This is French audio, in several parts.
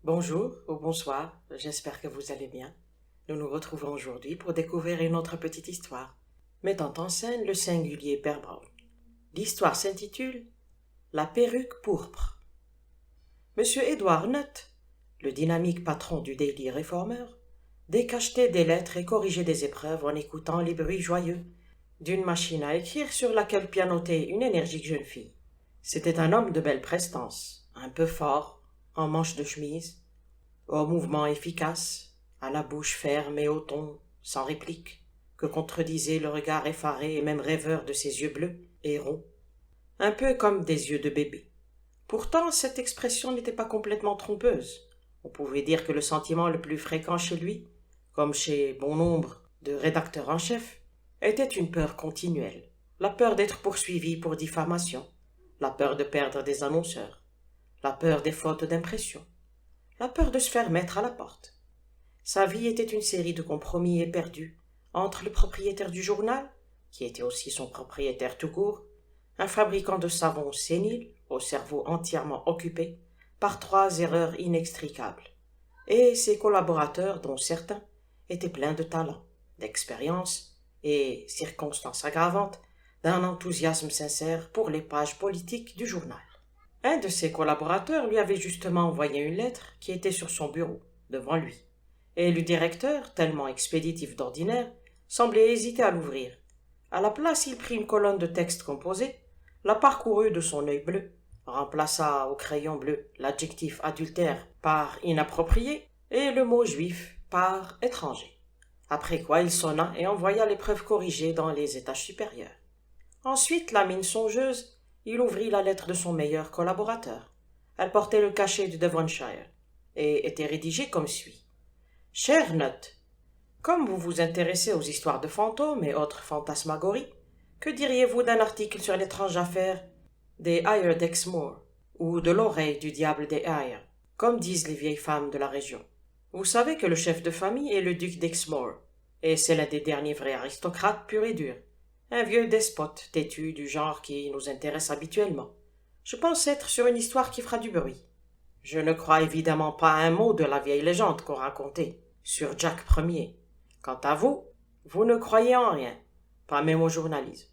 Bonjour ou bonsoir, j'espère que vous allez bien. Nous nous retrouvons aujourd'hui pour découvrir une autre petite histoire, mettant en scène le singulier Père Brown. L'histoire s'intitule La perruque pourpre. Monsieur Edward Nutt, le dynamique patron du Daily Reformer, décachetait des lettres et corrigeait des épreuves en écoutant les bruits joyeux d'une machine à écrire sur laquelle pianotait une énergique jeune fille. C'était un homme de belle prestance, un peu fort, en manche de chemise, au mouvement efficace, à la bouche ferme et au ton sans réplique, que contredisait le regard effaré et même rêveur de ses yeux bleus et ronds, un peu comme des yeux de bébé. Pourtant, cette expression n'était pas complètement trompeuse. On pouvait dire que le sentiment le plus fréquent chez lui, comme chez bon nombre de rédacteurs en chef, était une peur continuelle, la peur d'être poursuivi pour diffamation, la peur de perdre des annonceurs, la peur des fautes d'impression, la peur de se faire mettre à la porte. Sa vie était une série de compromis éperdus entre le propriétaire du journal, qui était aussi son propriétaire tout court, un fabricant de savon sénile, au cerveau entièrement occupé par 3 erreurs inextricables, et ses collaborateurs dont certains étaient pleins de talent, d'expérience et, circonstance aggravante, d'un enthousiasme sincère pour les pages politiques du journal. Un de ses collaborateurs lui avait justement envoyé une lettre qui était sur son bureau, devant lui, et le directeur, tellement expéditif d'ordinaire, semblait hésiter à l'ouvrir. À la place, il prit une colonne de texte composée, la parcourut de son œil bleu, remplaça au crayon bleu l'adjectif adultère par inapproprié et le mot juif par étranger. Après quoi il sonna et envoya l'épreuve corrigée dans les étages supérieurs. Ensuite, la mine songeuse, il ouvrit la lettre de son meilleur collaborateur. Elle portait le cachet du Devonshire et était rédigée comme suit. Cher Nutt, comme vous vous intéressez aux histoires de fantômes et autres fantasmagories, que diriez-vous d'un article sur l'étrange affaire des Ayers d'Exmoor, ou de l'oreille du diable des Ayers, comme disent les vieilles femmes de la région? Vous savez que le chef de famille est le duc d'Exmoor, et c'est l'un des derniers vrais aristocrates purs et durs, un vieux despote têtu du genre qui nous intéresse habituellement. Je pense être sur une histoire qui fera du bruit. Je ne crois évidemment pas un mot de la vieille légende qu'on racontait sur Jack Ier. Quant à vous, vous ne croyez en rien, pas même au journalisme.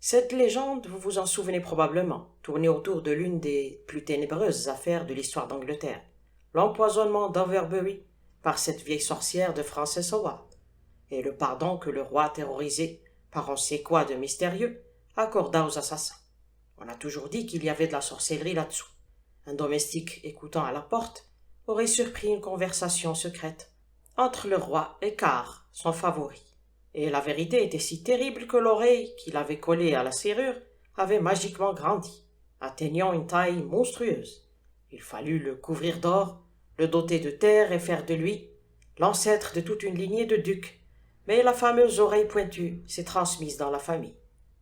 Cette légende, vous vous en souvenez probablement, tournait autour de l'une des plus ténébreuses affaires de l'histoire d'Angleterre, l'empoisonnement d'Overbury par cette vieille sorcière de Frances Howard, et le pardon que le roi, terrorisé par on sait quoi de mystérieux, accorda aux assassins. On a toujours dit qu'il y avait de la sorcellerie là-dessous. Un domestique écoutant à la porte aurait surpris une conversation secrète entre le roi et Carr, son favori. Et la vérité était si terrible que l'oreille qu'il avait collée à la serrure avait magiquement grandi, atteignant une taille monstrueuse. Il fallut le couvrir d'or, le doter de terre et faire de lui l'ancêtre de toute une lignée de ducs. Mais la fameuse oreille pointue s'est transmise dans la famille.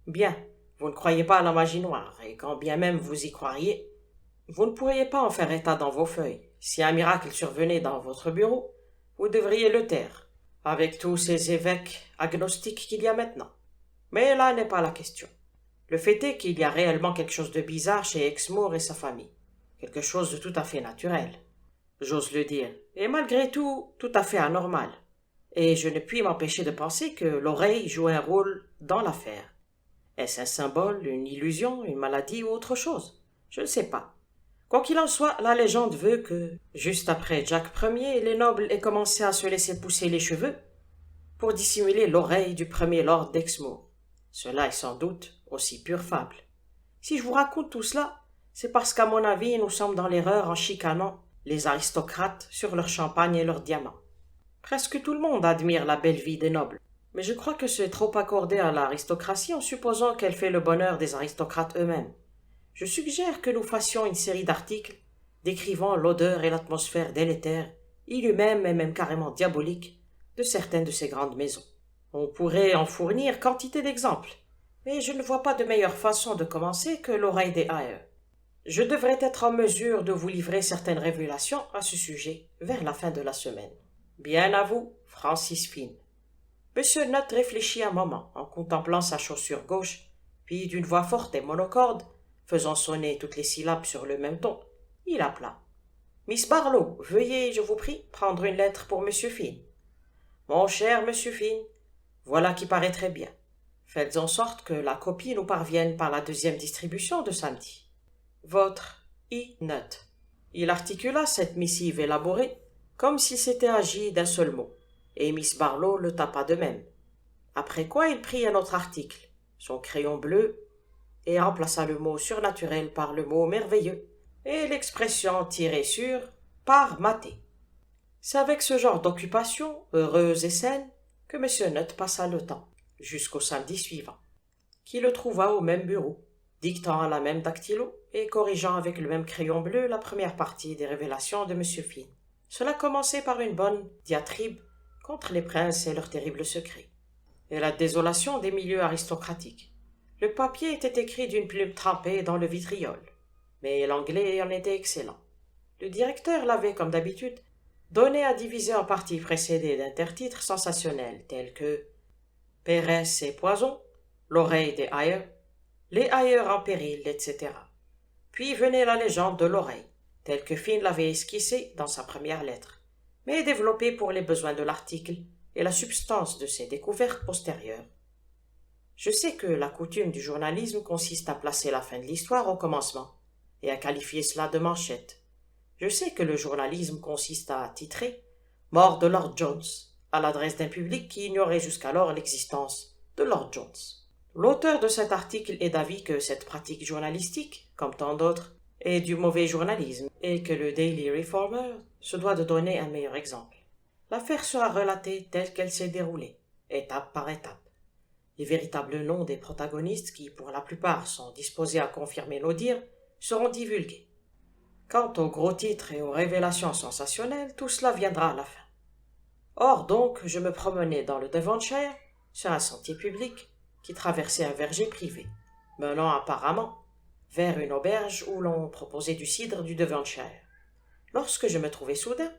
Bien, vous ne croyez pas à la magie noire, et quand bien même vous y croiriez, vous ne pourriez pas en faire état dans vos feuilles. Si un miracle survenait dans votre bureau, vous devriez le taire, avec tous ces évêques agnostiques qu'il y a maintenant. Mais là n'est pas la question. Le fait est qu'il y a réellement quelque chose de bizarre chez Exmoor et sa famille. Quelque chose de tout à fait naturel, j'ose le dire, et malgré tout, tout à fait anormal. Et je ne puis m'empêcher de penser que l'oreille joue un rôle dans l'affaire. Est-ce un symbole, une illusion, une maladie ou autre chose? Je ne sais pas. Quoi qu'il en soit, la légende veut que, juste après Jack Ier, les nobles aient commencé à se laisser pousser les cheveux pour dissimuler l'oreille du premier lord d'Exmoor. Cela est sans doute aussi pure fable. Si je vous raconte tout cela, c'est parce qu'à mon avis, nous sommes dans l'erreur en chicanant les aristocrates sur leur champagne et leurs diamants. Presque tout le monde admire la belle vie des nobles, mais je crois que c'est trop accordé à l'aristocratie en supposant qu'elle fait le bonheur des aristocrates eux-mêmes. Je suggère que nous fassions une série d'articles décrivant l'odeur et l'atmosphère délétère, inhumaine et même carrément diabolique de certaines de ces grandes maisons. On pourrait en fournir quantité d'exemples, mais je ne vois pas de meilleure façon de commencer que l'oreille des Ayers. Je devrais être en mesure de vous livrer certaines révélations à ce sujet vers la fin de la semaine. Bien à vous, Francis Finn. Monsieur Nutt réfléchit un moment en contemplant sa chaussure gauche, puis d'une voix forte et monocorde, faisant sonner toutes les syllabes sur le même ton, il appela. Miss Barlow, veuillez, je vous prie, prendre une lettre pour Monsieur Finn. Mon cher Monsieur Finn, voilà qui paraît très bien. Faites en sorte que la copie nous parvienne par la deuxième distribution de samedi. Votre I-Nut. Il articula cette missive élaborée comme s'il s'était agi d'un seul mot, et Miss Barlow le tapa de même. Après quoi il prit un autre article, son crayon bleu, et remplaça le mot surnaturel par le mot merveilleux, et l'expression tirée sur par maté. C'est avec ce genre d'occupation, heureuse et saine, que M. Nutt passa le temps, jusqu'au samedi suivant, qui le trouva au même bureau, dictant à la même dactylo et corrigeant avec le même crayon bleu la première partie des révélations de M. Finn. Cela commençait par une bonne diatribe contre les princes et leurs terribles secrets, et la désolation des milieux aristocratiques. Le papier était écrit d'une plume trempée dans le vitriol, mais l'anglais en était excellent. Le directeur l'avait, comme d'habitude, donné à diviser en parties précédées d'intertitres sensationnels tels que Pérez et Poison, L'oreille des Ayers, Les Ayers en péril, etc. Puis venait la légende de l'oreille, telle que Finn l'avait esquissée dans sa première lettre, mais développée pour les besoins de l'article et la substance de ses découvertes postérieures. Je sais que la coutume du journalisme consiste à placer la fin de l'histoire au commencement, et à qualifier cela de manchette. Je sais que le journalisme consiste à titrer « Mort de Lord Jones » à l'adresse d'un public qui ignorait jusqu'alors l'existence de Lord Jones. L'auteur de cet article est d'avis que cette pratique journalistique, comme tant d'autres, est du mauvais journalisme et que le Daily Reformer se doit de donner un meilleur exemple. L'affaire sera relatée telle qu'elle s'est déroulée, étape par étape. Les véritables noms des protagonistes qui, pour la plupart, sont disposés à confirmer nos dires, seront divulgués. Quant aux gros titres et aux révélations sensationnelles, tout cela viendra à la fin. Or donc, je me promenais dans le Devonshire, sur un sentier public, qui traversait un verger privé, menant apparemment vers une auberge où l'on proposait du cidre du Devonshire, lorsque je me trouvai soudain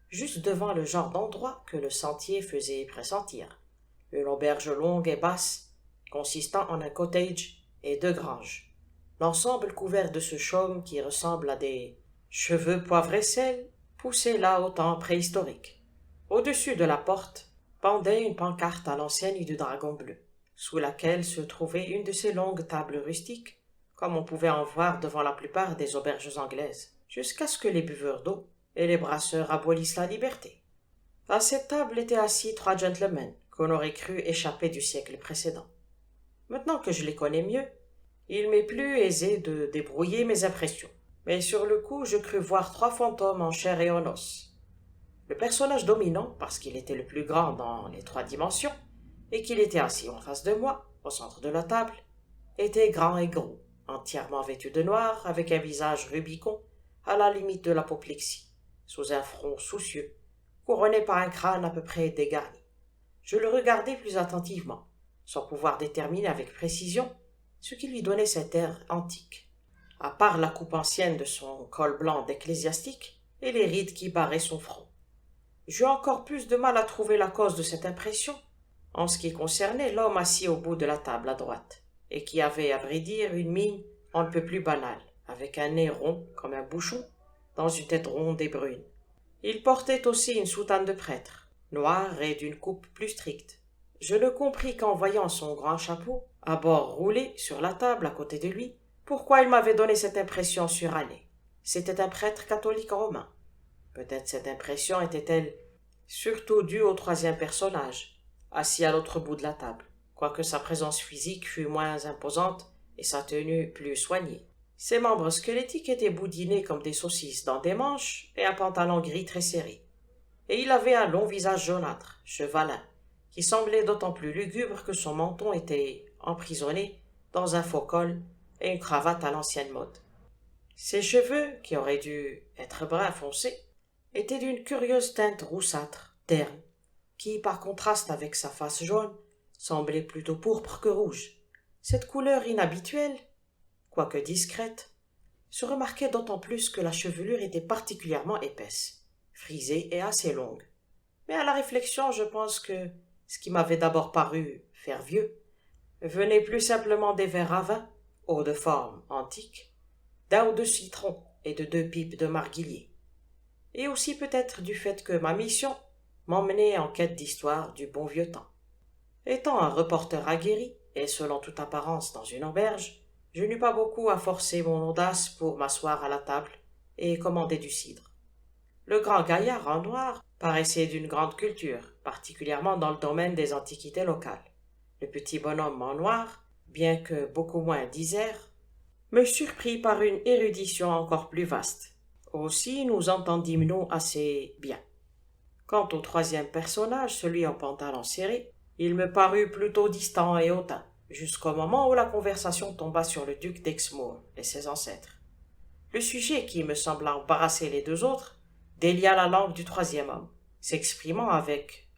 juste devant le genre d'endroit que le sentier faisait pressentir, une auberge longue et basse, consistant en un cottage et 2 granges, l'ensemble couvert de ce chaume qui ressemble à des cheveux poivre et sel poussés là au temps préhistorique. Au-dessus de la porte pendait une pancarte à l'ancienne du dragon bleu, sous laquelle se trouvait une de ces longues tables rustiques, comme on pouvait en voir devant la plupart des auberges anglaises, jusqu'à ce que les buveurs d'eau et les brasseurs abolissent la liberté. À cette table étaient assis 3 gentlemen qu'on aurait cru échapper du siècle précédent. Maintenant que je les connais mieux, il m'est plus aisé de débrouiller mes impressions, mais sur le coup je crus voir 3 fantômes en chair et en os. Le personnage dominant, parce qu'il était le plus grand dans les 3 dimensions, et qu'il était assis en face de moi, au centre de la table, était grand et gros, entièrement vêtu de noir, avec un visage rubicond, à la limite de l'apoplexie, sous un front soucieux, couronné par un crâne à peu près dégarni. Je le regardai plus attentivement, sans pouvoir déterminer avec précision ce qui lui donnait cet air antique, à part la coupe ancienne de son col blanc d'ecclésiastique et les rides qui barraient son front. J'eus encore plus de mal à trouver la cause de cette impression en ce qui concernait l'homme assis au bout de la table à droite, et qui avait, à vrai dire, une mine on ne peut plus banale, avec un nez rond comme un bouchon, dans une tête ronde et brune. Il portait aussi une soutane de prêtre, noire et d'une coupe plus stricte. Je ne compris qu'en voyant son grand chapeau, à bord roulé sur la table à côté de lui, pourquoi il m'avait donné cette impression surannée. C'était un prêtre catholique romain. Peut-être cette impression était-elle surtout due au 3e personnage, assis à l'autre bout de la table, quoique sa présence physique fût moins imposante et sa tenue plus soignée. Ses membres squelettiques étaient boudinés comme des saucisses dans des manches et un pantalon gris très serré. Et il avait un long visage jaunâtre, chevalin, qui semblait d'autant plus lugubre que son menton était emprisonné dans un faux col et une cravate à l'ancienne mode. Ses cheveux, qui auraient dû être brun foncé, étaient d'une curieuse teinte roussâtre, terne, qui, par contraste avec sa face jaune, semblait plutôt pourpre que rouge. Cette couleur inhabituelle, quoique discrète, se remarquait d'autant plus que la chevelure était particulièrement épaisse, frisée et assez longue. Mais à la réflexion, je pense que ce qui m'avait d'abord paru faire vieux venait plus simplement des verres à vin, hauts de forme antique, d'un ou 2 citrons et de 2 pipes de marguillier. et aussi peut-être du fait que ma mission m'emmenait en quête d'histoire du bon vieux temps. Étant un reporter aguerri, et selon toute apparence dans une auberge, je n'eus pas beaucoup à forcer mon audace pour m'asseoir à la table et commander du cidre. Le grand gaillard en noir paraissait d'une grande culture, particulièrement dans le domaine des antiquités locales. Le petit bonhomme en noir, bien que beaucoup moins disert, me surprit par une érudition encore plus vaste. Aussi nous entendîmes-nous assez bien. Quant au troisième personnage, celui en pantalon serré, il me parut plutôt distant et hautain, jusqu'au moment où la conversation tomba sur le duc d'Exmoor et ses ancêtres. Le sujet qui me sembla embarrasser les deux autres délia la langue du troisième homme, s'exprimant avec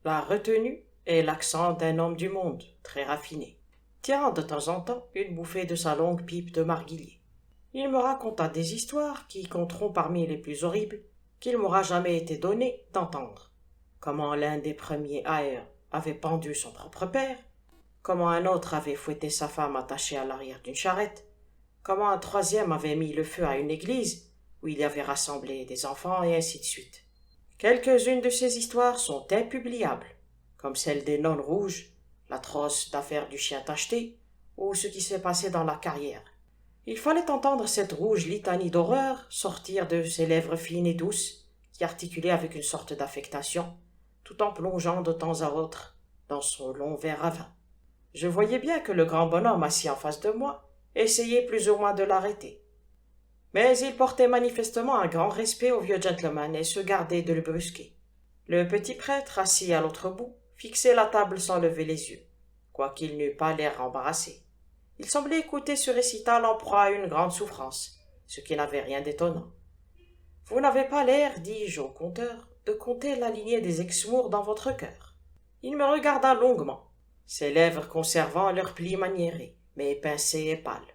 la retenue et l'accent d'un homme du monde, très raffiné, tirant de temps en temps une bouffée de sa longue pipe de marguillier. Il me raconta des histoires qui compteront parmi les plus horribles qu'il m'aura jamais été donné d'entendre. Comment l'un des premiers Aer avait pendu son propre père, comment un autre avait fouetté sa femme attachée à l'arrière d'une charrette, comment un troisième avait mis le feu à une église où il y avait rassemblé des enfants, et ainsi de suite. Quelques-unes de ces histoires sont impubliables, comme celle des nonnes rouges, l'atroce affaire du chien tacheté, ou ce qui s'est passé dans la carrière. Il fallait entendre cette rouge litanie d'horreur sortir de ses lèvres fines et douces, qui articulaient avec une sorte d'affectation, tout en plongeant de temps à autre dans son long verre à vin. Je voyais bien que le grand bonhomme assis en face de moi essayait plus ou moins de l'arrêter. Mais il portait manifestement un grand respect au vieux gentleman et se gardait de le brusquer. Le petit prêtre, assis à l'autre bout, fixait la table sans lever les yeux, quoiqu'il n'eût pas l'air embarrassé. Il semblait écouter ce récital en proie à une grande souffrance, ce qui n'avait rien d'étonnant. « Vous n'avez pas l'air, dis-je au conteur, de compter la lignée des Exmoor dans votre cœur. » Il me regarda longuement, ses lèvres conservant leur pli maniéré, mais pincé et pâle.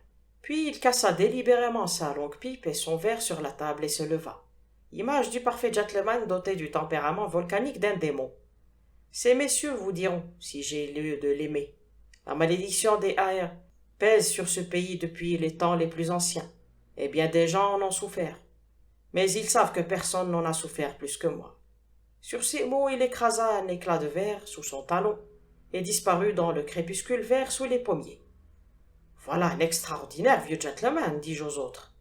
Puis il cassa délibérément sa longue pipe et son verre sur la table et se leva, image du parfait gentleman doté du tempérament volcanique d'un démon. Ces messieurs vous diront, si j'ai lieu de l'aimer, la malédiction des Aer pèse sur ce pays depuis les temps les plus anciens, et bien des gens en ont souffert. Mais ils savent que personne n'en a souffert plus que moi. Sur ces mots, il écrasa un éclat de verre sous son talon et disparut dans le crépuscule vert sous les pommiers. « Voilà un extraordinaire vieux gentleman, dis-je aux autres.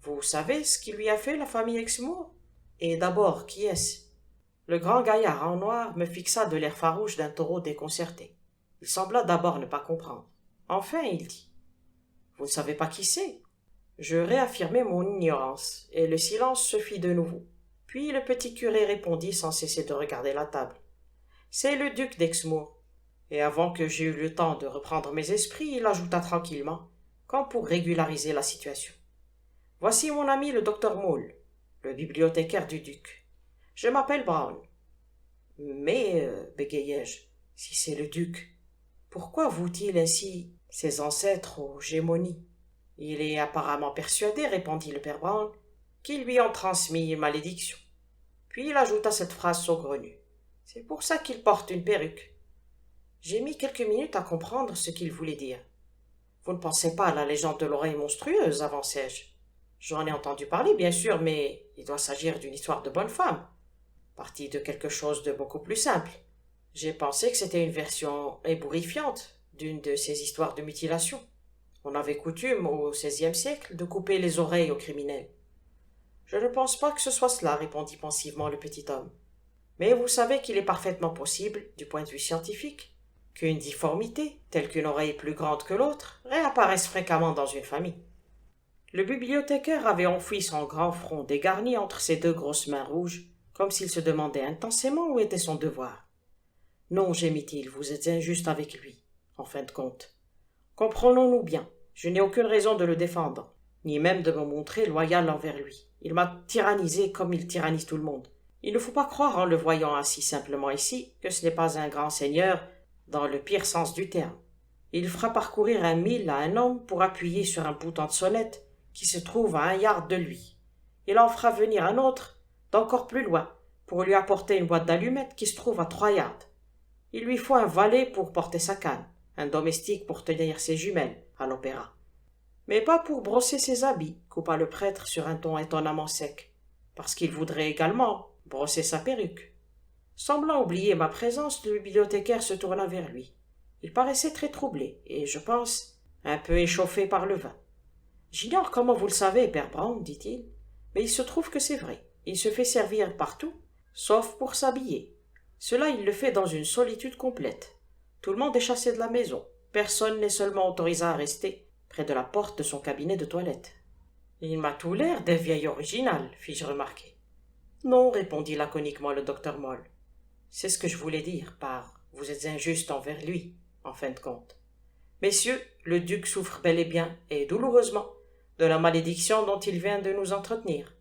Vous savez ce qui lui a fait la famille Exmoor? Et d'abord, qui est-ce » Le grand gaillard en noir me fixa de l'air farouche d'un taureau déconcerté. Il sembla d'abord ne pas comprendre. Enfin, il dit « Vous ne savez pas qui c'est ?» Je réaffirmai mon ignorance, et le silence se fit de nouveau. Puis le petit curé répondit sans cesser de regarder la table. « C'est le duc d'Exmoor. » Et avant que j'aie eu le temps de reprendre mes esprits, il ajouta tranquillement, comme pour régulariser la situation. « Voici mon ami le docteur Maule, le bibliothécaire du duc. Je m'appelle Brown. »« Mais, bégayai-je, si c'est le duc, pourquoi voue-t-il ainsi ses ancêtres aux gémonies ?» « Il est apparemment persuadé, répondit le père Brown, qu'ils lui ont transmis une malédiction. Puis il ajouta cette phrase saugrenue. « C'est pour ça qu'il porte une perruque. » J'ai mis quelques minutes à comprendre ce qu'il voulait dire. « Vous ne pensez pas à la légende de l'oreille monstrueuse, avançai-je. J'en ai entendu parler, bien sûr, mais il doit s'agir d'une histoire de bonne femme, partie de quelque chose de beaucoup plus simple. J'ai pensé que c'était une version ébourifiante d'une de ces histoires de mutilation. On avait coutume, au XVIe siècle, de couper les oreilles aux criminels. »« Je ne pense pas que ce soit cela, répondit pensivement le petit homme. Mais vous savez qu'il est parfaitement possible, du point de vue scientifique, qu'une difformité, telle qu'une oreille plus grande que l'autre, réapparaisse fréquemment dans une famille. » Le bibliothécaire avait enfoui son grand front dégarni entre ses deux grosses mains rouges, comme s'il se demandait intensément où était son devoir. « Non, gémit-il, vous êtes injuste avec lui, en fin de compte. Comprenons-nous bien. Je n'ai aucune raison de le défendre, ni même de me montrer loyal envers lui. Il m'a tyrannisé comme il tyrannise tout le monde. Il ne faut pas croire, en le voyant ainsi simplement ici, que ce n'est pas un grand seigneur dans le pire sens du terme. Il fera parcourir un mille à un homme pour appuyer sur un bouton de sonnette qui se trouve à 1 yard de lui. Il en fera venir un autre d'encore plus loin pour lui apporter une boîte d'allumettes qui se trouve à 3 yards. Il lui faut un valet pour porter sa canne, un domestique pour tenir ses jumelles à l'opéra. Mais pas pour brosser ses habits, coupa le prêtre sur un ton étonnamment sec. parce qu'il voudrait également brosser sa perruque. Semblant oublier ma présence, le bibliothécaire se tourna vers lui. Il paraissait très troublé, et, je pense, un peu échauffé par le vin. « J'ignore comment vous le savez, Père Brown, dit-il, mais il se trouve que c'est vrai. Il se fait servir partout, sauf pour s'habiller. Cela, il le fait dans une solitude complète. Tout le monde est chassé de la maison. Personne n'est seulement autorisé à rester près de la porte de son cabinet de toilette. »« Il m'a tout l'air d'un vieil original, fis-je remarquer. »« Non, répondit laconiquement le docteur Moll. C'est ce que je voulais dire par « vous êtes injuste envers lui », en fin de compte. Messieurs, le duc souffre bel et bien, et douloureusement, de la malédiction dont il vient de nous entretenir.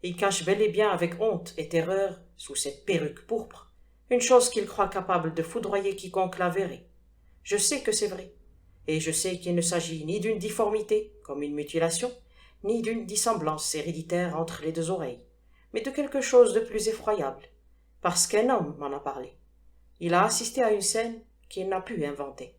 Il cache bel et bien avec honte et terreur, sous cette perruque pourpre, une chose qu'il croit capable de foudroyer quiconque la verrait. Je sais que c'est vrai, et je sais qu'il ne s'agit ni d'une difformité, comme une mutilation, ni d'une dissemblance héréditaire entre les deux oreilles, mais de quelque chose de plus effroyable, parce qu'un homme m'en a parlé. Il a assisté à une scène qu'il n'a pu inventer,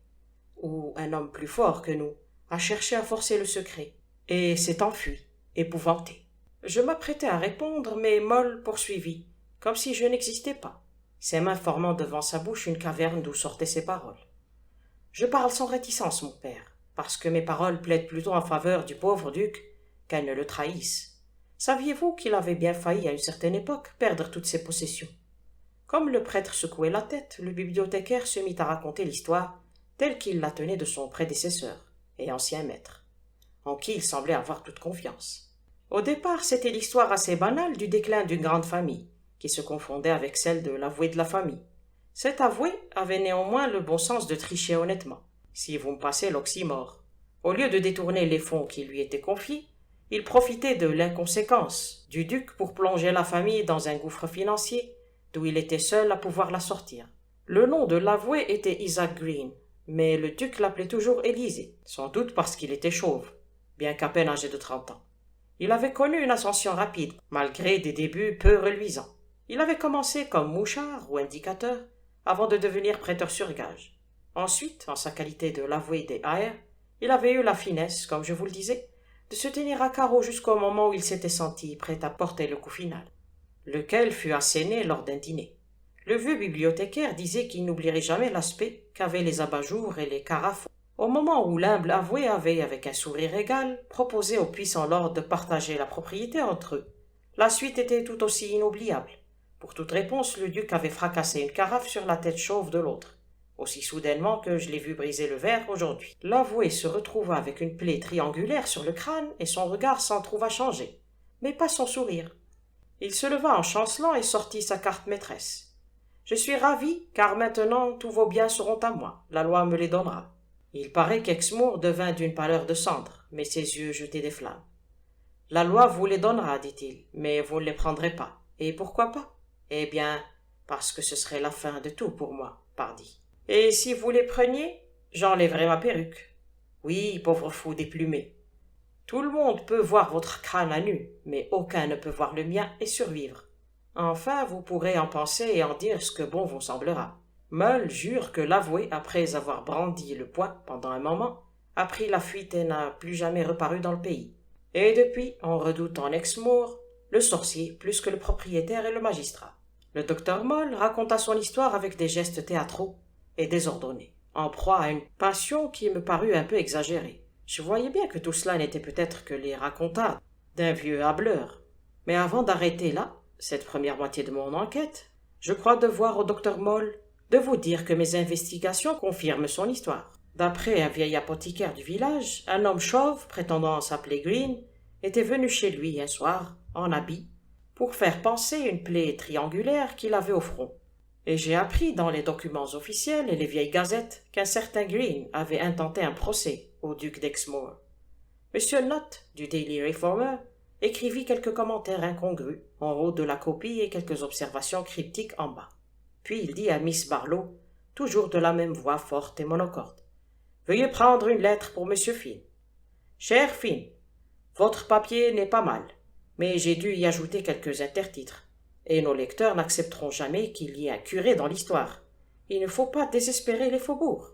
où un homme plus fort que nous a cherché à forcer le secret, et s'est enfui, épouvanté. Je m'apprêtais à répondre, mais Moll poursuivit, comme si je n'existais pas, ses mains formant devant sa bouche une caverne d'où sortaient ses paroles. Je parle sans réticence, mon père, parce que mes paroles plaident plutôt en faveur du pauvre duc qu'elles ne le trahissent. Saviez-vous qu'il avait bien failli à une certaine époque perdre toutes ses possessions? Comme le prêtre secouait la tête, le bibliothécaire se mit à raconter l'histoire telle qu'il la tenait de son prédécesseur et ancien maître, en qui il semblait avoir toute confiance. Au départ, c'était l'histoire assez banale du déclin d'une grande famille, qui se confondait avec celle de l'avoué de la famille. Cet avoué avait néanmoins le bon sens de tricher honnêtement, si vous me passez l'oxymore. Au lieu de détourner les fonds qui lui étaient confiés, il profitait de l'inconséquence du duc pour plonger la famille dans un gouffre financier d'où il était seul à pouvoir la sortir. Le nom de l'avoué était Isaac Green, mais le duc l'appelait toujours Élysée, sans doute parce qu'il était chauve, bien qu'à peine âgé de 30 ans. Il avait connu une ascension rapide, malgré des débuts peu reluisants. Il avait commencé comme mouchard ou indicateur, avant de devenir prêteur sur gage. Ensuite, en sa qualité de l'avoué des Ayres, il avait eu la finesse, comme je vous le disais, de se tenir à carreau jusqu'au moment où il s'était senti prêt à porter le coup final, lequel fut asséné lors d'un dîner. Le vieux bibliothécaire disait qu'il n'oublierait jamais l'aspect qu'avaient les abat-jours et les carafes au moment où l'humble avoué avait, avec un sourire égal, proposé au puissant lord de partager la propriété entre eux. La suite était tout aussi inoubliable. Pour toute réponse, le duc avait fracassé une carafe sur la tête chauve de l'autre, aussi soudainement que je l'ai vu briser le verre aujourd'hui. L'avoué se retrouva avec une plaie triangulaire sur le crâne et son regard s'en trouva changé, mais pas son sourire. Il se leva en chancelant et sortit sa carte maîtresse. « Je suis ravi, car maintenant tous vos biens seront à moi, la loi me les donnera. » Il paraît qu'Exmoor devint d'une pâleur de cendre, mais ses yeux jetaient des flammes. « La loi vous les donnera, dit-il, mais vous ne les prendrez pas. Et pourquoi pas? Eh bien, parce que ce serait la fin de tout pour moi, pardi. Et si vous les preniez, j'enlèverais ma perruque. Oui, pauvre fou déplumé. Tout le monde peut voir votre crâne à nu, mais aucun ne peut voir le mien et survivre. Enfin, vous pourrez en penser et en dire ce que bon vous semblera. » Moll jure que l'avoué, après avoir brandi le poing pendant un moment, a pris la fuite et n'a plus jamais reparu dans le pays. Et depuis, on redoute en Exmoor le sorcier plus que le propriétaire et le magistrat. Le docteur Moll raconta son histoire avec des gestes théâtraux et désordonnés, en proie à une passion qui me parut un peu exagérée. Je voyais bien que tout cela n'était peut-être que les racontades d'un vieux hâbleur. Mais avant d'arrêter là, cette première moitié de mon enquête, je crois devoir au docteur Moll de vous dire que mes investigations confirment son histoire. D'après un vieil apothicaire du village, un homme chauve, prétendant s'appeler Green, était venu chez lui un soir, en habit, pour faire panser une plaie triangulaire qu'il avait au front. Et j'ai appris dans les documents officiels et les vieilles gazettes qu'un certain Green avait intenté un procès au duc d'Exmoor. M. Nott, du Daily Reformer, écrivit quelques commentaires incongrus en haut de la copie et quelques observations cryptiques en bas. Puis il dit à Miss Barlow, toujours de la même voix forte et monocorde, « Veuillez prendre une lettre pour M. Finn. Cher Finn, votre papier n'est pas mal, mais j'ai dû y ajouter quelques intertitres, et nos lecteurs n'accepteront jamais qu'il y ait un curé dans l'histoire. Il ne faut pas désespérer les faubourgs.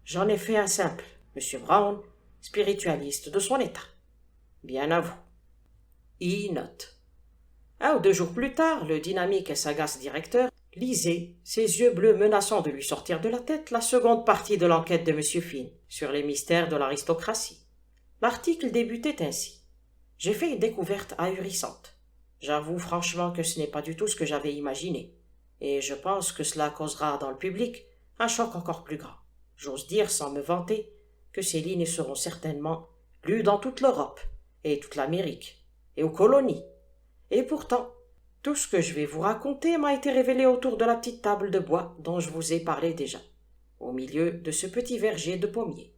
J'en ai fait un simple, M. Brown, spiritualiste de son état. Bien à vous. E. Note. 1 ou 2 jours plus tard, le dynamique et sagace directeur lisait, ses yeux bleus menaçant de lui sortir de la tête, la seconde partie de l'enquête de M. Finn sur les mystères de l'aristocratie. L'article débutait ainsi. J'ai fait une découverte ahurissante. J'avoue franchement que ce n'est pas du tout ce que j'avais imaginé, et je pense que cela causera dans le public un choc encore plus grand. J'ose dire, sans me vanter, que ces lignes seront certainement lues dans toute l'Europe, et toute l'Amérique, et aux colonies. Et pourtant, tout ce que je vais vous raconter m'a été révélé autour de la petite table de bois dont je vous ai parlé déjà, au milieu de ce petit verger de pommiers.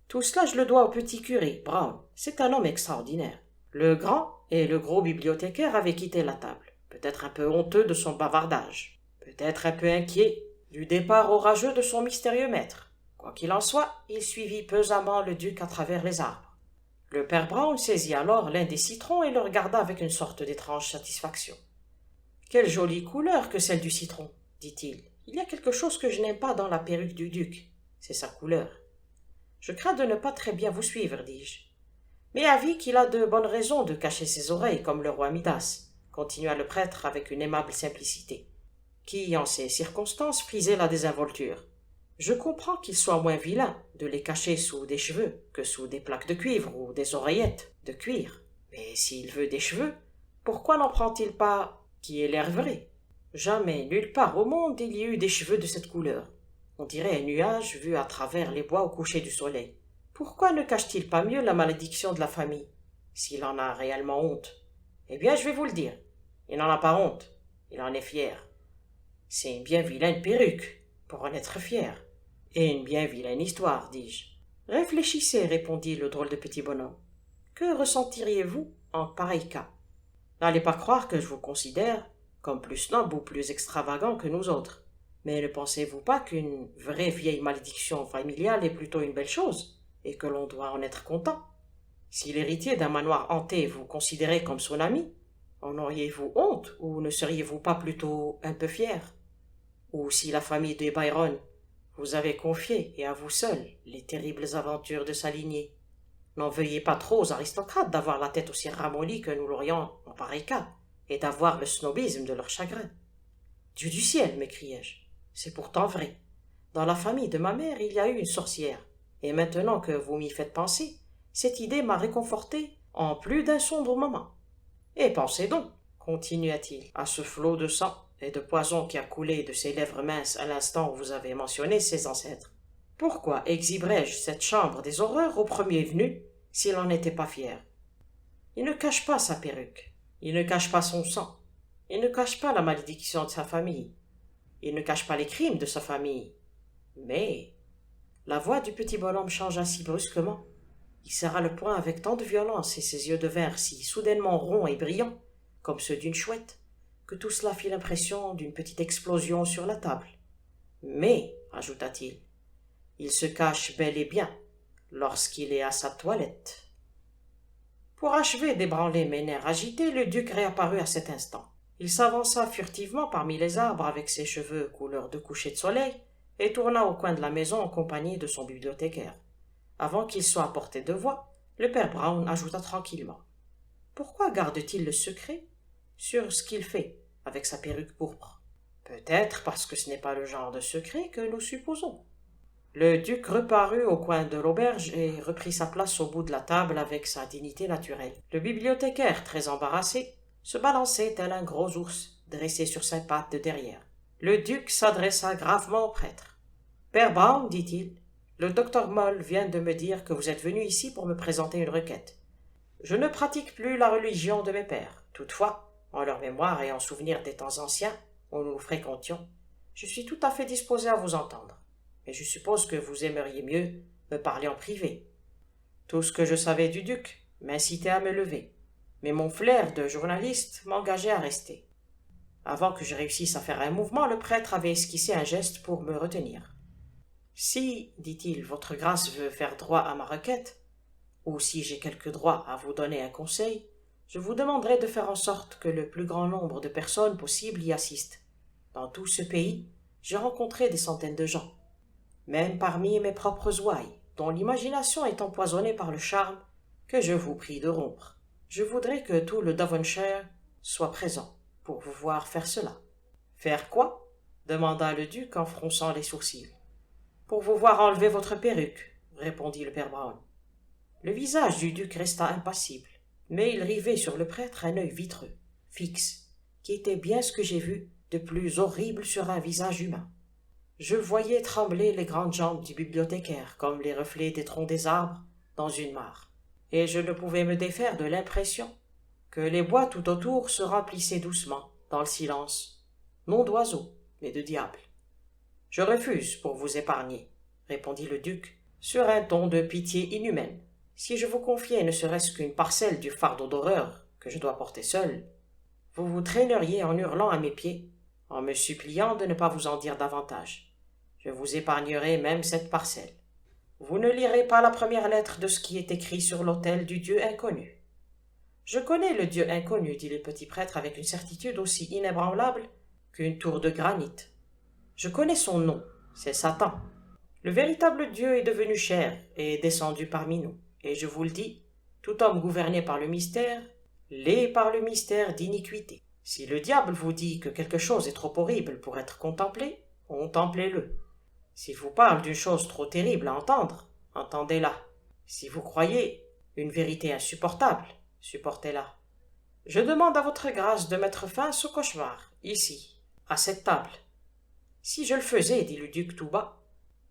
Tout cela je le dois au petit curé, Brown. C'est un homme extraordinaire. Le grand et le gros bibliothécaire avaient quitté la table, peut-être un peu honteux de son bavardage, peut-être un peu inquiet du départ orageux de son mystérieux maître. Quoi qu'il en soit, il suivit pesamment le duc à travers les arbres. Le père Brown saisit alors l'un des citrons et le regarda avec une sorte d'étrange satisfaction. « Quelle jolie couleur que celle du citron, dit-il. Il y a quelque chose que je n'aime pas dans la perruque du duc. C'est sa couleur. Je crains de ne pas très bien vous suivre, dis-je. Mais avis qu'il a de bonnes raisons de cacher ses oreilles comme le roi Midas, continua le prêtre avec une aimable simplicité, qui, en ces circonstances, frisait la désinvolture. Je comprends qu'il soit moins vilain de les cacher sous des cheveux que sous des plaques de cuivre ou des oreillettes de cuir. Mais s'il veut des cheveux, pourquoi n'en prend-il pas qui ait l'air vrai? Jamais, nulle part au monde, il y a eu des cheveux de cette couleur. On dirait un nuage vu à travers les bois au coucher du soleil. Pourquoi ne cache-t-il pas mieux la malédiction de la famille, s'il en a réellement honte? Eh bien, je vais vous le dire. Il n'en a pas honte. Il en est fier. C'est une bien vilaine perruque, pour en être fier. Et une bien vilaine histoire, dis-je. Réfléchissez, répondit le drôle de petit bonhomme. Que ressentiriez-vous en pareil cas? N'allez pas croire que je vous considère comme plus snob ou plus extravagant que nous autres. Mais ne pensez-vous pas qu'une vraie vieille malédiction familiale est plutôt une belle chose, et que l'on doit en être content? Si l'héritier d'un manoir hanté vous considérait comme son ami, en auriez-vous honte, ou ne seriez-vous pas plutôt un peu fier? Ou si la famille de Byron vous avait confié, et à vous seul, les terribles aventures de sa lignée, n'en veuillez pas trop aux aristocrates d'avoir la tête aussi ramollie que nous l'aurions en pareil cas, et d'avoir le snobisme de leur chagrin. Dieu du ciel, m'écriai-je, c'est pourtant vrai. Dans la famille de ma mère, il y a eu une sorcière, et maintenant que vous m'y faites penser, cette idée m'a réconforté en plus d'un sombre moment. Et pensez donc, continua-t-il, à ce flot de sang et de poison qui a coulé de ses lèvres minces à l'instant où vous avez mentionné ses ancêtres. Pourquoi exhiberais-je cette chambre des horreurs au premier venu s'il n'en était pas fier? Il ne cache pas sa perruque, il ne cache pas son sang, il ne cache pas la malédiction de sa famille, il ne cache pas les crimes de sa famille. Mais la voix du petit bonhomme changea si brusquement, il serra le poing avec tant de violence et ses yeux devinrent si soudainement ronds et brillants, comme ceux d'une chouette, que tout cela fit l'impression d'une petite explosion sur la table. Mais, ajouta-t-il, il se cache bel et bien lorsqu'il est à sa toilette. Pour achever d'ébranler mes nerfs agités, le duc réapparut à cet instant. Il s'avança furtivement parmi les arbres avec ses cheveux couleur de coucher de soleil et tourna au coin de la maison en compagnie de son bibliothécaire. Avant qu'il soit à portée de voix, le père Brown ajouta tranquillement. Pourquoi garde-t-il le secret sur ce qu'il fait avec sa perruque pourpre? Peut-être parce que ce n'est pas le genre de secret que nous supposons. Le duc reparut au coin de l'auberge et reprit sa place au bout de la table avec sa dignité naturelle. Le bibliothécaire, très embarrassé, se balançait tel un gros ours dressé sur ses pattes de derrière. Le duc s'adressa gravement au prêtre. « Père Brown, dit-il, le docteur Moll vient de me dire que vous êtes venu ici pour me présenter une requête. Je ne pratique plus la religion de mes pères. Toutefois, en leur mémoire et en souvenir des temps anciens où nous nous fréquentions, je suis tout à fait disposé à vous entendre. Mais je suppose que vous aimeriez mieux me parler en privé. Tout ce que je savais du duc m'incitait à me lever, mais mon flair de journaliste m'engageait à rester. Avant que je réussisse à faire un mouvement, le prêtre avait esquissé un geste pour me retenir. Si, dit-il, votre grâce veut faire droit à ma requête, ou si j'ai quelque droit à vous donner un conseil, je vous demanderai de faire en sorte que le plus grand nombre de personnes possible y assistent. Dans tout ce pays, j'ai rencontré des centaines de gens, même parmi mes propres ouailles, dont l'imagination est empoisonnée par le charme que je vous prie de rompre. Je voudrais que tout le Devonshire soit présent pour vous voir faire cela. Faire quoi? Demanda le duc en fronçant les sourcils. Pour vous voir enlever votre perruque, répondit le père Brown. Le visage du duc resta impassible, mais il rivait sur le prêtre un œil vitreux, fixe, qui était bien ce que j'ai vu de plus horrible sur un visage humain. Je voyais trembler les grandes jambes du bibliothécaire comme les reflets des troncs des arbres dans une mare, et je ne pouvais me défaire de l'impression que les bois tout autour se remplissaient doucement, dans le silence, non d'oiseaux, mais de diables. « Je refuse pour vous épargner, » répondit le duc, sur un ton de pitié inhumaine. « Si je vous confiais ne serait-ce qu'une parcelle du fardeau d'horreur que je dois porter seul, vous vous traîneriez en hurlant à mes pieds, en me suppliant de ne pas vous en dire davantage. Je vous épargnerai même cette parcelle. Vous ne lirez pas la première lettre de ce qui est écrit sur l'autel du Dieu inconnu. » « Je connais le Dieu inconnu, dit le petit prêtre avec une certitude aussi inébranlable qu'une tour de granit. Je connais son nom, c'est Satan. Le véritable Dieu est devenu chair et est descendu parmi nous. Et je vous le dis, tout homme gouverné par le mystère l'est par le mystère d'iniquité. Si le diable vous dit que quelque chose est trop horrible pour être contemplé, contemplez-le. S'il vous parle d'une chose trop terrible à entendre, entendez-la. Si vous croyez une vérité insupportable, supportez-la. Je demande à votre grâce de mettre fin à ce cauchemar, ici, à cette table. Si je le faisais, dit le duc tout bas,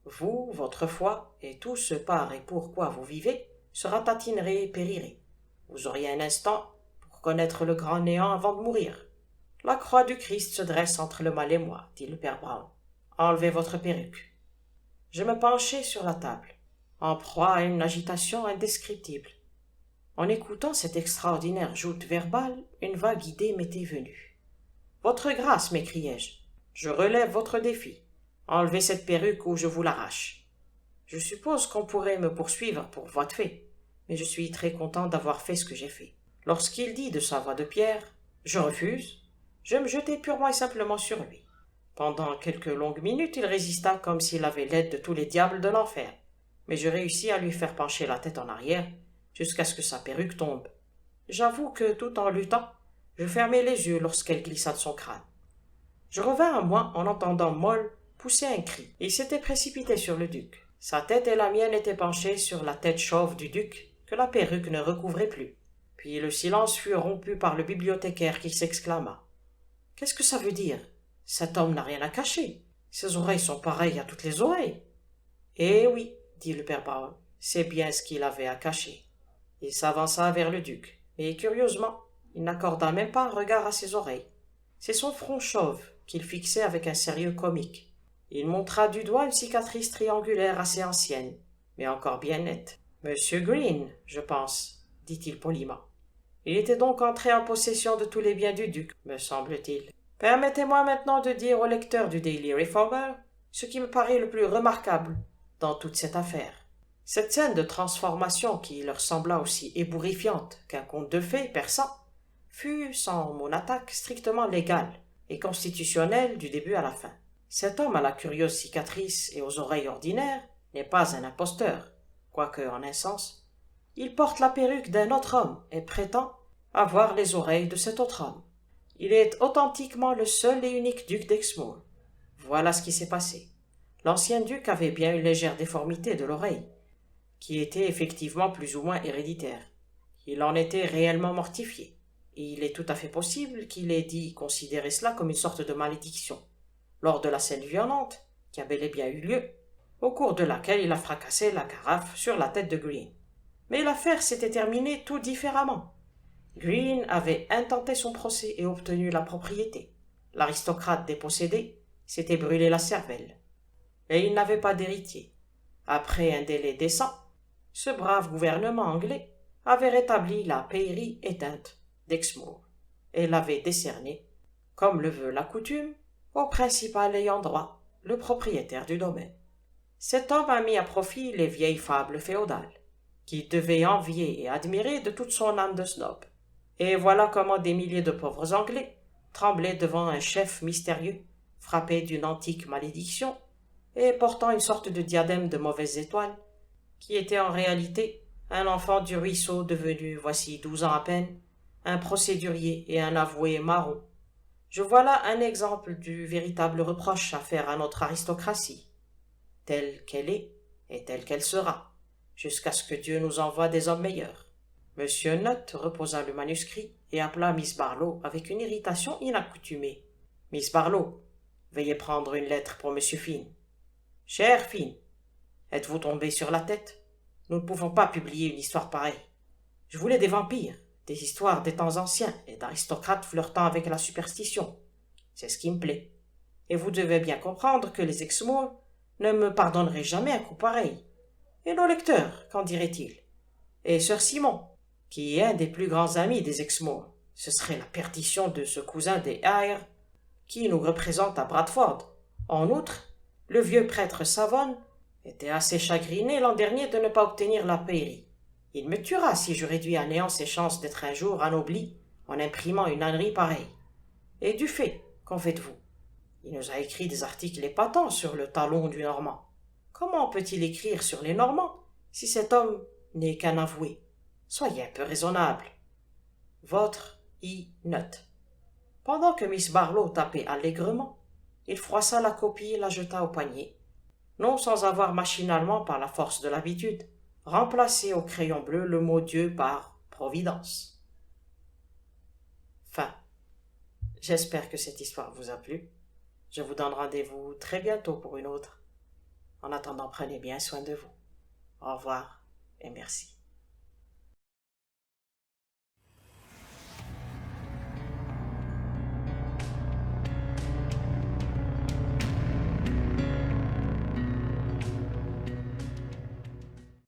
vous, votre foi et tout ce par et pour quoi vous vivez se ratatineraient et périraient. Vous auriez un instant pour connaître le grand néant avant de mourir. La croix du Christ se dresse entre le mal et moi, dit le père Brown. Enlevez votre perruque. Je me penchai sur la table, en proie à une agitation indescriptible. En écoutant cette extraordinaire joute verbale, une vague idée m'était venue. « Votre grâce, m'écriai-je, je relève votre défi. Enlevez cette perruque ou je vous l'arrache. Je suppose qu'on pourrait me poursuivre pour voie de fait, mais je suis très content d'avoir fait ce que j'ai fait. » Lorsqu'il dit de sa voix de pierre « Je refuse », je me jetai purement et simplement sur lui. Pendant quelques longues minutes, il résista comme s'il avait l'aide de tous les diables de l'enfer, mais je réussis à lui faire pencher la tête en arrière, jusqu'à ce que sa perruque tombe. J'avoue que, tout en luttant, je fermai les yeux lorsqu'elle glissa de son crâne. Je revins à moi en entendant Moll pousser un cri. Il s'était précipité sur le duc. Sa tête et la mienne étaient penchées sur la tête chauve du duc, que la perruque ne recouvrait plus. Puis le silence fut rompu par le bibliothécaire qui s'exclama. « Qu'est-ce que ça veut dire? Cet homme n'a rien à cacher. Ses oreilles sont pareilles à toutes les oreilles. »« Eh oui, dit le père Brown, c'est bien ce qu'il avait à cacher. » Il s'avança vers le duc, et curieusement, il n'accorda même pas un regard à ses oreilles. C'est son front chauve qu'il fixait avec un sérieux comique. Il montra du doigt une cicatrice triangulaire assez ancienne, mais encore bien nette. « Monsieur Green, je pense, » dit-il poliment. Il était donc entré en possession de tous les biens du duc, me semble-t-il. Permettez-moi maintenant de dire au lecteur du Daily Reformer ce qui me paraît le plus remarquable dans toute cette affaire. Cette scène de transformation qui leur sembla aussi ébouriffiante qu'un conte de fées persan fut, sans mon attaque, strictement légale et constitutionnelle du début à la fin. Cet homme à la curieuse cicatrice et aux oreilles ordinaires n'est pas un imposteur, quoique en un sens. Il porte la perruque d'un autre homme et prétend avoir les oreilles de cet autre homme. Il est authentiquement le seul et unique duc d'Exmoor. Voilà ce qui s'est passé. L'ancien duc avait bien une légère déformité de l'oreille, qui était effectivement plus ou moins héréditaire. Il en était réellement mortifié, et il est tout à fait possible qu'il ait dit considérer cela comme une sorte de malédiction, lors de la scène violente, qui a bel et bien eu lieu, au cours de laquelle il a fracassé la carafe sur la tête de Green. Mais l'affaire s'était terminée tout différemment. Green avait intenté son procès et obtenu la propriété. L'aristocrate dépossédé s'était brûlé la cervelle. Et il n'avait pas d'héritier. Après un délai décent, ce brave gouvernement anglais avait rétabli la pairie éteinte d'Exmoor et l'avait décernée, comme le veut la coutume, au principal ayant droit, le propriétaire du domaine. Cet homme a mis à profit les vieilles fables féodales, qu'il devait envier et admirer de toute son âme de snob. Et voilà comment des milliers de pauvres Anglais tremblaient devant un chef mystérieux, frappé d'une antique malédiction, et portant une sorte de diadème de mauvaises étoiles, qui était en réalité un enfant du ruisseau devenu, voici 12 ans à peine, un procédurier et un avoué marron. Je vois là un exemple du véritable reproche à faire à notre aristocratie, telle qu'elle est et telle qu'elle sera, jusqu'à ce que Dieu nous envoie des hommes meilleurs. Monsieur Nutt reposa le manuscrit et appela Miss Barlow avec une irritation inaccoutumée. Miss Barlow, veuillez prendre une lettre pour Monsieur Finn. Cher Finn, êtes-vous tombé sur la tête? Nous ne pouvons pas publier une histoire pareille. Je voulais des vampires, des histoires des temps anciens et d'aristocrates flirtant avec la superstition. C'est ce qui me plaît. Et vous devez bien comprendre que les Exmoor ne me pardonneraient jamais un coup pareil. Et nos lecteurs, qu'en diraient-ils? Et Sir Simon, qui est un des plus grands amis des Exmoor, ce serait la perdition de ce cousin des Eyre qui nous représente à Bradford. En outre, le vieux prêtre Savon était assez chagriné l'an dernier de ne pas obtenir la pairie. Il me tuera si je réduis à néant ses chances d'être un jour anobli en imprimant une ânerie pareille. Et du fait, qu'en faites-vous? Il nous a écrit des articles épatants sur le talon du Normand. Comment peut-il écrire sur les Normands si cet homme n'est qu'un avoué? Soyez un peu raisonnable. Votre I. Nutt. Pendant que Miss Barlow tapait allègrement, il froissa la copie et la jeta au panier, non sans avoir machinalement, par la force de l'habitude, remplacé au crayon bleu le mot Dieu par Providence. Fin. J'espère que cette histoire vous a plu. Je vous donne rendez-vous très bientôt pour une autre. En attendant, prenez bien soin de vous. Au revoir et merci.